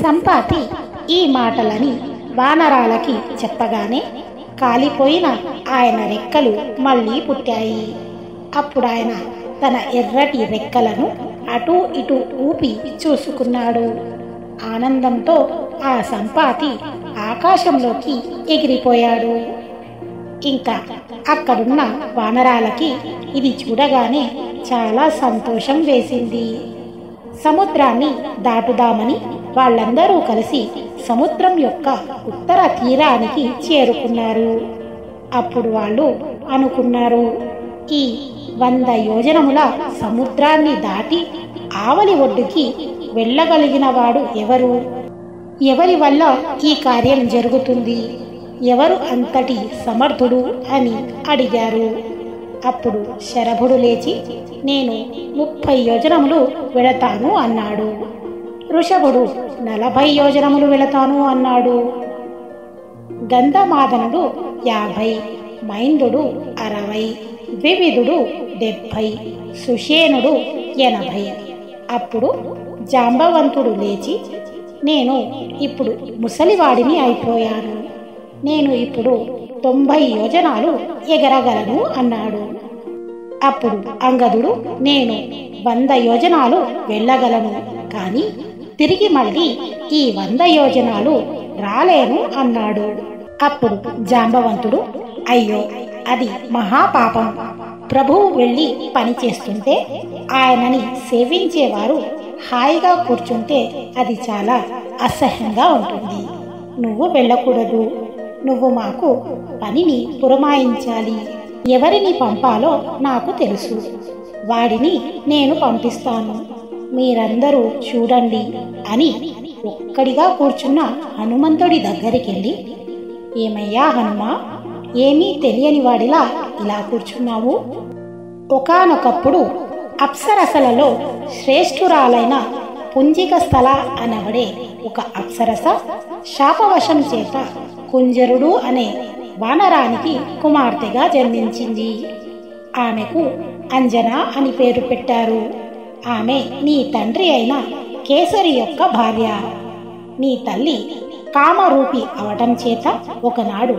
సంపాతి ఈ మాటలని వానరాలకి చెప్పగానే కాలిపోయిన ఆయన రెక్కలు మళ్ళీ పుట్టాయి. అప్పుడు ఆయన తన ఎర్రటి రెక్కలను అటూ ఇటూ ఊపి చూసుకున్నాడు. ఆనందంతో ఆ సంపాతి ఆకాశంలోకి ఎగిరిపోయాడు. ఇంకా అక్కడున్న వానరాలకి ఇది చూడగానే చాలా సంతోషం వేసింది. సముద్రాన్ని దాటుదామని వాళ్ళందరూ కలిసి సముద్రం యొక్క ఉత్తర తీరానికి చేరుకున్నారు. అప్పుడు వాళ్ళు అనుకున్నారు, ఈ 100 యోజనముల సముద్రాన్ని దాటి ఆవలి ఒడ్డుకి వెళ్ళగలిగిన వాడు ఎవరు? ఎవరి వల్ల ఈ కార్యం జరుగుతుంది? ఎవరు అంతటి సమర్థుడు అని అడిగారు. అప్పుడు శరభుడు లేచి, నేను 30 యోజనములు వెళతాను అన్నాడు. వృషభుడు 40 యోజనములు వెళతాను అన్నాడు. గంధమాదనుడు 50, మైందుడు 60, ద్వివిధుడు 70, సుషేనుడు 80. అప్పుడు జాంబవంతుడు లేచి, నేను ఇప్పుడు ముసలివాడిని అయిపోయాను, నేను ఇప్పుడు 90 యోజనాలు ఎగరగలను అన్నాడు. అప్పుడు అంగదుడు, నేను 100 యోజనాలు వెళ్ళగలను, కానీ తిరిగి మళ్ళీ ఈ 100 యోజనాలు రాలేను అన్నాడు. అప్పుడు జాంబవంతుడు, అయ్యో అది మహాపాపం. ప్రభువు వెళ్ళి పని చేస్తుంటే ఆయనని సేవించేవారు హాయిగా కూర్చుంటే అది చాలా అసహ్యంగా ఉంటుంది. నువ్వు వెళ్ళకూడదు. నువ్వు మాకు పనిని పురమాయించాలి. ఎవరిని పంపాలో నాకు తెలుసు, వాడిని నేను పంపిస్తాను. మీరందరూ చూడండి అని ఒక్కడిగా కూర్చున్న హనుమంతుడి దగ్గరికి వెళ్ళి, ఏమయ్యా హనుమా, ఏమీ తెలియని వాడిలా ఇలా కూర్చున్నావు? ఒకానొకప్పుడు అప్సరసలలో శ్రేష్ఠురాలైన పుంజిక స్థల అనబడే ఒక అప్సరస శాపవశం చేత కుంజరుడు అనే వానరానికి కుమార్తెగా జన్మించింది. ఆమెకు అంజన అని పేరు పెట్టారు. ఆమె నీ తండ్రి అయిన కేసరి యొక్క భార్య. నీ తల్లి కామరూపి అవటం చేత ఒకనాడు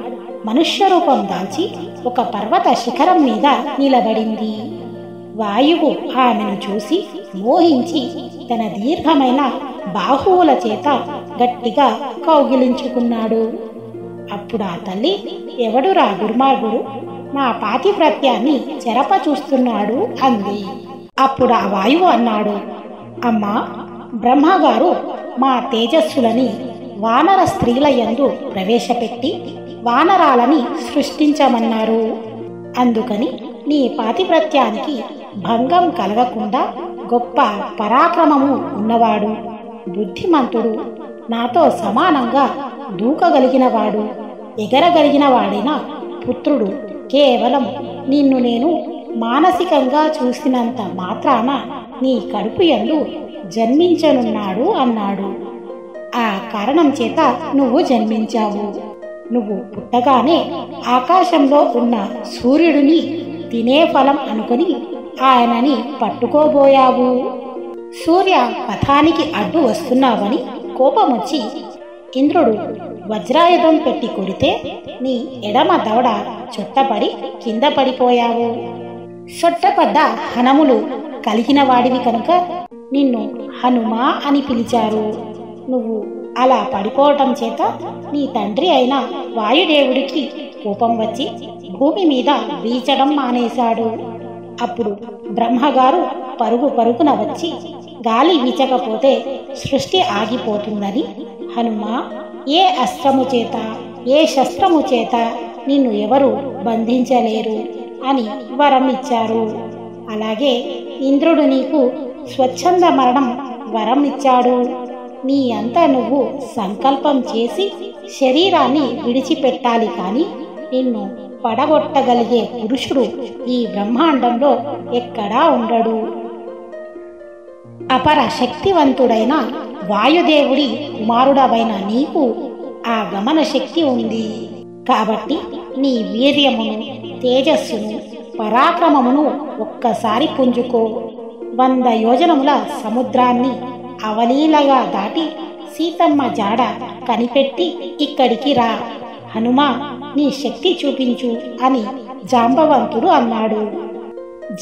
మనుష్య రూపం దాల్చి ఒక పర్వత శిఖరం మీద నిలబడింది. వాయువు ఆమెను చూసి మోహించి తన దీర్ఘమైన బాహువుల చేత గట్టిగా కౌగిలించుకున్నాడు. అప్పుడు ఆ తల్లి, ఎవడురా దుర్మార్గుడు నా పాతివ్రత్యాన్ని చెరప చూస్తున్నాడు అంది. అప్పుడు ఆ వాయువు అన్నాడు, అమ్మా, బ్రహ్మగారు మా తేజస్సులని వానర స్త్రీల యందు ప్రవేశపెట్టి వానరాలని సృష్టించమన్నారు. అందుకని నీ పాతివ్రత్యానికి భంగం కలగకుండా గొప్ప పరాక్రమము ఉన్నవాడు, బుద్ధిమంతుడు, నాతో సమానంగా దూకగలిగినవాడు, ఎగరగలిగిన వాడైన పుత్రుడు కేవలం నిన్ను నేను మానసికంగా చూసినంత మాత్రాన నీ కడుపు యందు జన్మించనున్నాడు అన్నాడు. ఆ కారణం చేత నువ్వు జన్మించావు. నువ్వు పుట్టగానే ఆకాశంలో ఉన్న సూర్యుడిని తినే ఫలం అనుకుని ఆయనని పట్టుకోబోయావు. సూర్య పథానికి అడ్డు వస్తున్నావని కోపమొచ్చి ఇంద్రుడు వజ్రాయుధం పెట్టి కొడితే నీ ఎడమ దవడ చొట్టపడి కింద పడిపోయావు. సొట్టపడ్డ హనములు కలిగిన వాడివి కనుక నిన్ను హనుమా అని పిలిచారు. నువ్వు అలా పడిపోవటం చేత నీ తండ్రి అయిన వాయుదేవుడికి కోపం వచ్చి భూమి మీద వీచడం మానేశాడు. అప్పుడు బ్రహ్మగారు పరుగు పరుగున వచ్చి, గాలి వీచకపోతే సృష్టి ఆగిపోతుందని, హనుమా, ఏ అస్త్రము చేత ఏ శస్త్రము చేత నిన్ను ఎవరు బంధించలేరు అని వరం ఇచ్చారు. అలాగే ఇంద్రుడు నీకు స్వచ్ఛంద మరణం వరం ఇచ్చాడు. నీ అంతా నువ్వు సంకల్పం చేసి శరీరాన్ని విడిచిపెట్టాలి, కానీ నిన్ను పడగొట్టగలిగే పురుషుడు ఈ బ్రహ్మాండంలో ఎక్కడా ఉండడు. అపర శక్తివంతుడైన వాయుదేవుడి కుమారుడవైన నీకు ఆ గమన శక్తి ఉంది. కాబట్టి నీ వీర్యమును, తేజస్సును, పరాక్రమమును ఒక్కసారి పుంజుకో. 100 యోజనముల సముద్రాన్ని అవలీలగా దాటి సీతమ్మ జాడ కనిపెట్టి ఇక్కడికి రా, హనుమా నీ శక్తి చూపించు అని జాంబవంతుడు అన్నాడు.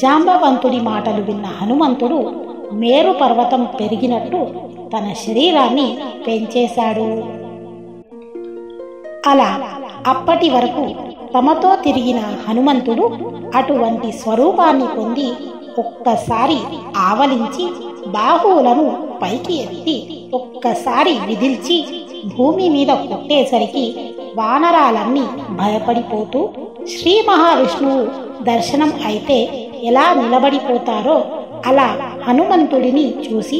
జాంబవంతుడి మాటలు విన్న హనుమంతుడు మేరు పర్వతం పెరిగినట్టు తన శరీరాన్ని పెంచేశాడు. అలా అప్పటి వరకు తమతో తిరిగిన హనుమంతుడు అటువంటి స్వరూపాన్ని పొంది ఒక్కసారి ఆవలించి బాహువులను పైకి ఎత్తి ఒక్కసారి విదిల్చి భూమి మీద కొట్టేసరికి వానరాలన్నీ భయపడిపోతూ శ్రీ మహావిష్ణువు దర్శనం అయితే ఎలా నిలబడిపోతారో అలా హనుమంతుడిని చూసి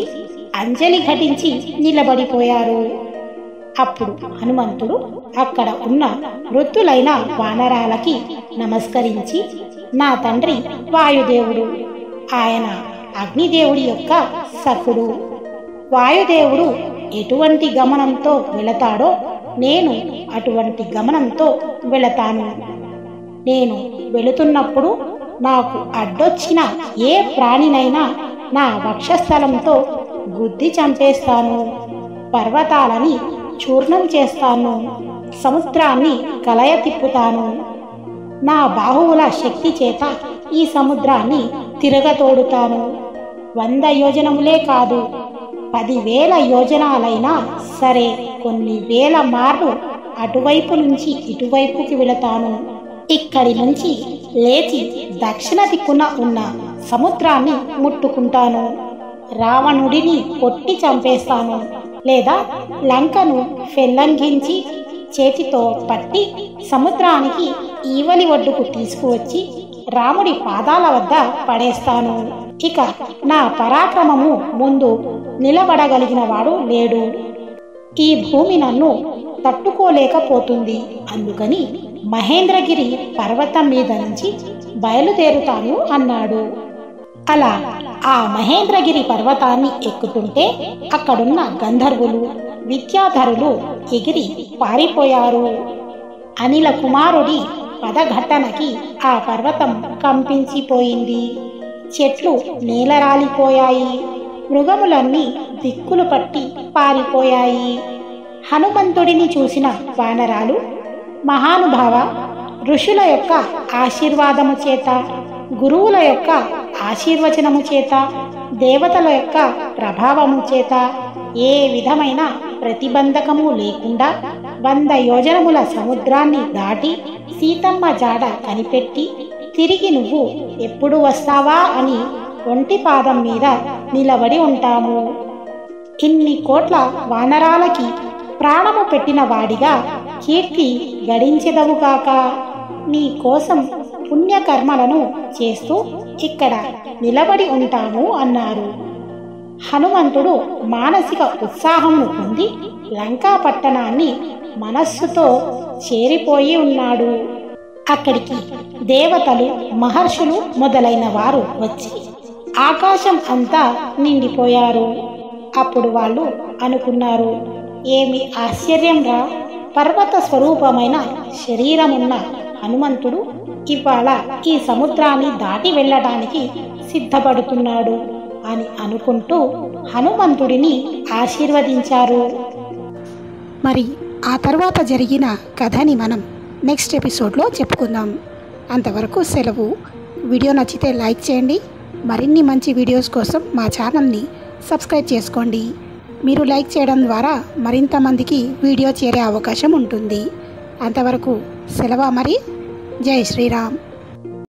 అంజలి ఘటించి నిలబడిపోయారు. అప్పుడు హనుమంతుడు అక్కడ ఉన్న వృద్ధులైన వానరాలకి నమస్కరించి, నా తండ్రి వాయుదేవుడు, ఆయన అగ్నిదేవుడి యొక్క సఖుడు. వాయుదేవుడు ఎటువంటి గమనంతో వెళతాడో నేను అటువంటి గమనంతో వెళతాను. నేను వెళుతున్నప్పుడు నాకు అడ్డొచ్చిన ఏ ప్రాణినైనా నా వక్షస్థలంతో గుద్ది చంపేస్తాను, పర్వతాలని చూర్ణం చేస్తాను, సముద్రాన్ని కలయ తిప్పుతాను. నా బాహువుల శక్తి చేత ఈ సముద్రాన్ని తిరగతోడుతాను. 100 యోజనములే కాదు, 10,000 యోజనాలైనా సరే కొన్ని వేల మార్లు అటువైపు నుంచి ఇటువైపుకి వెళతాను. ఇక్కడి నుంచి లేచి దక్షిణ దిక్కున ఉన్న సముద్రాన్ని ముట్టుకుంటాను. రావణుడిని కొట్టి చంపేస్తాను, లేదా లంకను ఫెల్లంఘించి చేతితో పట్టి సముద్రానికి ఈవలి ఒడ్డుకు తీసుకువచ్చి రాముడి పాదాల వద్ద పడేస్తాను. ఇక నా పరాక్రమము ముందు నిలబడగలిగిన వాడు లేడు. ఈ భూమి నన్ను తట్టుకోలేకపోతుంది. అందుకని మహేంద్రగిరి పర్వతం మీద నుంచి బయలుదేరుతాను అన్నాడు. అలా ఆ మహేంద్రగిరి పర్వతాన్ని ఎక్కుతుంటే అక్కడున్న గంధర్వులు, విద్యాధరులు ఎగిరి పారిపోయారు. అనిల కుమారుడి పదఘట్టనకి ఆ పర్వతం కంపించిపోయింది. చెట్లు నేలరాలిపోయాయి, మృగములన్నీ దిక్కులు పట్టి పారిపోయాయి. హనుమంతుడిని చూసిన వానరాలు, మహానుభావ, ఋషుల యొక్క ఆశీర్వాదము చేత, గురువుల యొక్క ఆశీర్వచనము చేత, దేవతల యొక్క ప్రభావము చేత ఏ విధమైన ప్రతిబంధకము లేకుండా 100 యోజనముల సముద్రాన్ని దాటి సీతమ్మ జాడ కనిపెట్టి తిరిగి నువ్వు ఎప్పుడు వస్తావా అని ఒంటి పాదం మీద నిలబడి ఉంటాము. ఇన్ని కోట్ల వానరాలకి ప్రాణము పెట్టిన వాడిగా కీర్తి గడించెదవుగాక. నీ కోసం పుణ్యకర్మలను చేస్తూ ఇక్కడ నిలబడి ఉంటాము అన్నారు. హనుమంతుడు మానసిక ఉత్సాహమును పొంది లంకా పట్టణాన్ని మనస్సుతో చేరిపోయి ఉన్నాడు. అక్కడికి దేవతలు, మహర్షులు మొదలైన వారు వచ్చి ఆకాశం అంతా నిండిపోయారు. అప్పుడు వాళ్ళు అనుకున్నారు, ఏమి ఆశ్చర్యంగా పర్వత స్వరూపమైన శరీరమున్న హనుమంతుడు ఇవాళ ఈ సముద్రాన్ని దాటి వెళ్ళడానికి సిద్ధపడుతున్నాడు అని అనుకుంటూ హనుమంతుడిని ఆశీర్వదించారు. మరి ఆ తర్వాత జరిగిన కథని మనం నెక్స్ట్ ఎపిసోడ్లో చెప్పుకుందాం. అంతవరకు సెలవు. వీడియో నచ్చితే లైక్ చేయండి. మరిన్ని మంచి వీడియోస్ కోసం మా ఛానల్ని సబ్స్క్రైబ్ చేసుకోండి. మీరు లైక్ చేయడం ద్వారా మరింత మందికి వీడియో చేరే అవకాశం ఉంటుంది. అంతవరకు సెలవు. మరి జై శ్రీరామ్.